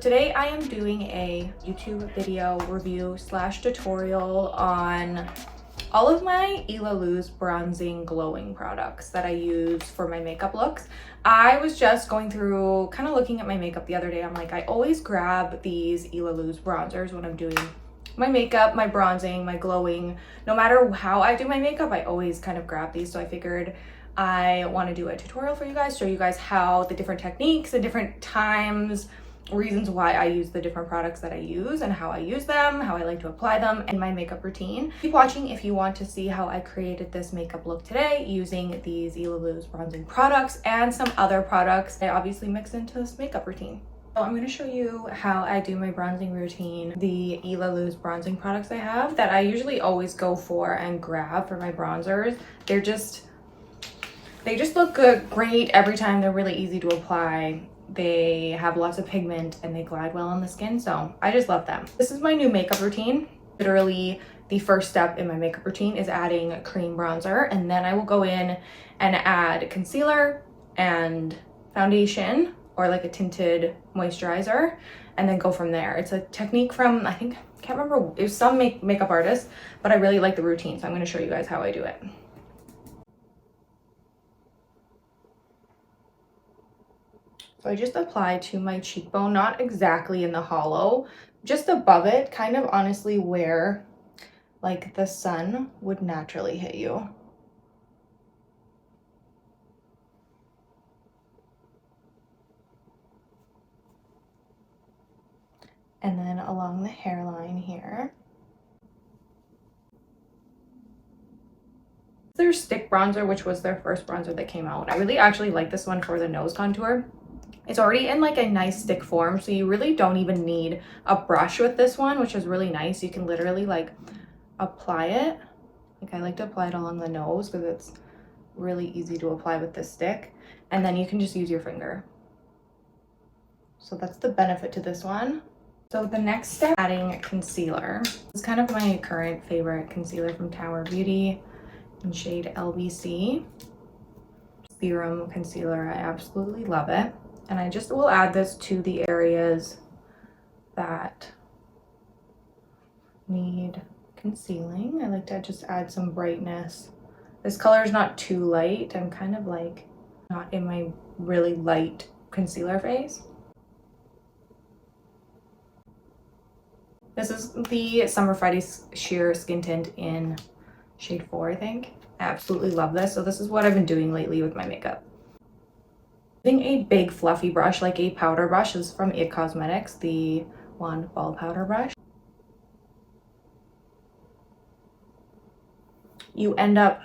today I am doing a YouTube video review slash tutorial on all of my Elaluz bronzing glowing products that I use for my makeup looks. I was just going through, kind of looking at my makeup the other day. I'm like, I always grab these Elaluz bronzers when I'm doing my makeup, my bronzing, my glowing. No matter how I do my makeup, I always kind of grab these. So I figured I want to do a tutorial for you guys, show you guys how the different techniques and different times, reasons why I use the different products that I use and how I use them, how I like to apply them in my makeup routine. Keep watching if you want to see how I created this makeup look today using these Elaluz bronzing products and some other products I obviously mix into this makeup routine. So I'm going to show you how I do my bronzing routine, the Elaluz bronzing products I have that I usually always go for and grab for my bronzers. They just look good, great every time. They're really easy to apply. They have lots of pigment and they glide well on the skin, so I just love them. This is my new makeup routine. Literally the first step in my makeup routine is adding cream bronzer, and then I will go in and add concealer and foundation or like a tinted moisturizer and then go from there. It's a technique from, I can't remember, it was some makeup artist, but I really like the routine, so I'm going to show you guys how I do it. So I just apply to my cheekbone, not exactly in the hollow, just above it, kind of honestly where like the sun would naturally hit you. And then along the hairline here. Their stick bronzer, which was their first bronzer that came out. I really actually like this one for the nose contour. It's already in like a nice stick form, so you really don't even need a brush with this one, which is really nice. You can literally like apply it. Like I like to apply it along the nose because it's really easy to apply with this stick. And then you can just use your finger. So that's the benefit to this one. So the next step, adding concealer. This is kind of my current favorite concealer from Tower Beauty in shade LBC. Serum concealer, I absolutely love it. And I just will add this to the areas that need concealing. I like to just add some brightness. This color is not too light. I'm kind of like not in my really light concealer phase. This is the Summer Friday Sheer Skin Tint in shade 4, I think. I absolutely love this. So this is what I've been doing lately with my makeup. Using a big fluffy brush, like a powder brush. This is from It Cosmetics, the wand ball powder brush. You end up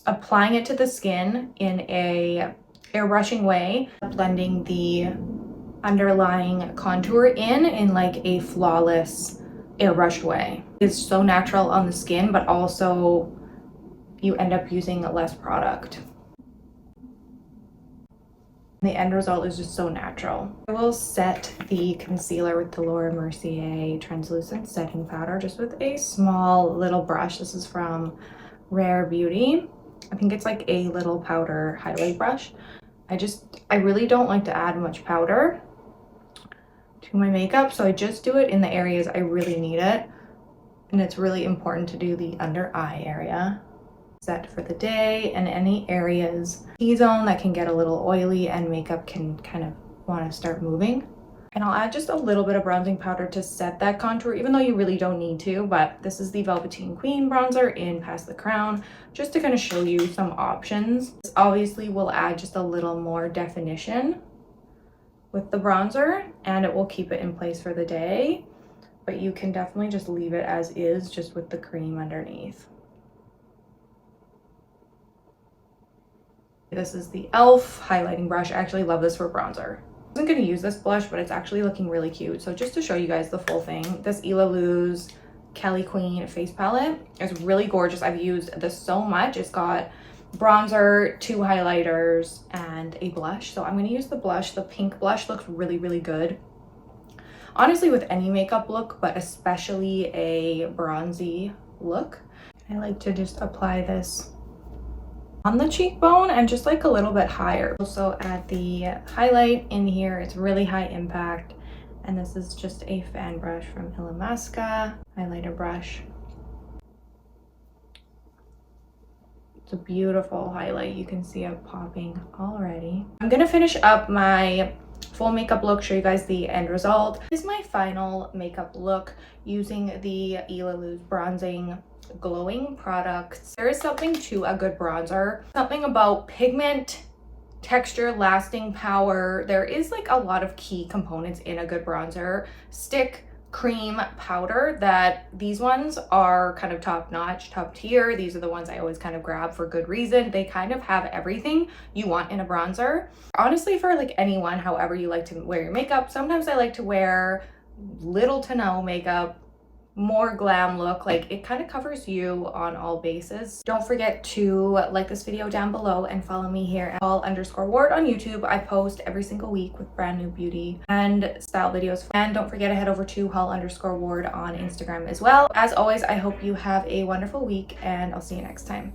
applying it to the skin in a airbrushing way, blending the underlying contour in like a flawless airbrushed way. It's so natural on the skin, but also you end up using less product. The end result is just so natural. I will set the concealer with the Mercier translucent setting powder just with a small little brush. This is from Rare Beauty. I think it's like a little powder highlight brush. I really don't like to add much powder to my makeup, so I just do it in the areas I really need it. And it's really important to do the under eye area. Set for the day, and any areas T-zone that can get a little oily and makeup can kind of want to start moving. And I'll add just a little bit of bronzing powder to set that contour, even though you really don't need to. But this is the Velveteen Queen bronzer in Past the Crown, just to kind of show you some options. This obviously will add just a little more definition with the bronzer, and it will keep it in place for the day, but you can definitely just leave it as is, just with the cream underneath. This is the e.l.f. highlighting brush. I actually love this for bronzer. I wasn't going to use this blush, but it's actually looking really cute. So just to show you guys the full thing, this Elaluz Cali Queen face palette is really gorgeous. I've used this so much. It's got bronzer, 2 highlighters, and a blush. So I'm going to use the blush. The pink blush looks really, really good. Honestly, with any makeup look, but especially a bronzy look. I like to just apply this on the cheekbone and just like a little bit higher. Also add the highlight in here. It's really high impact And this is just a fan brush from Elaluz highlighter brush. It's a beautiful highlight. You can see it popping already. I'm gonna finish up my full makeup look, show you guys the end result. This is my final makeup look using the Elaluz bronzing glowing products. There is something to a good bronzer, something about pigment, texture, lasting power. There is like a lot of key components in a good bronzer. Stick, cream, powder, that these ones are kind of top notch, top tier. These are the ones I always kind of grab for good reason. They kind of have everything you want in a bronzer. Honestly, for like anyone, however you like to wear your makeup, sometimes I like to wear little to no makeup, more glam look. Like it kind of covers you on all bases. Don't forget to like this video down below and follow me here at holl_ward on YouTube. I post every single week with brand new beauty and style videos. And don't forget to head over to holl_ward on Instagram as well. As always, I hope you have a wonderful week and I'll see you next time.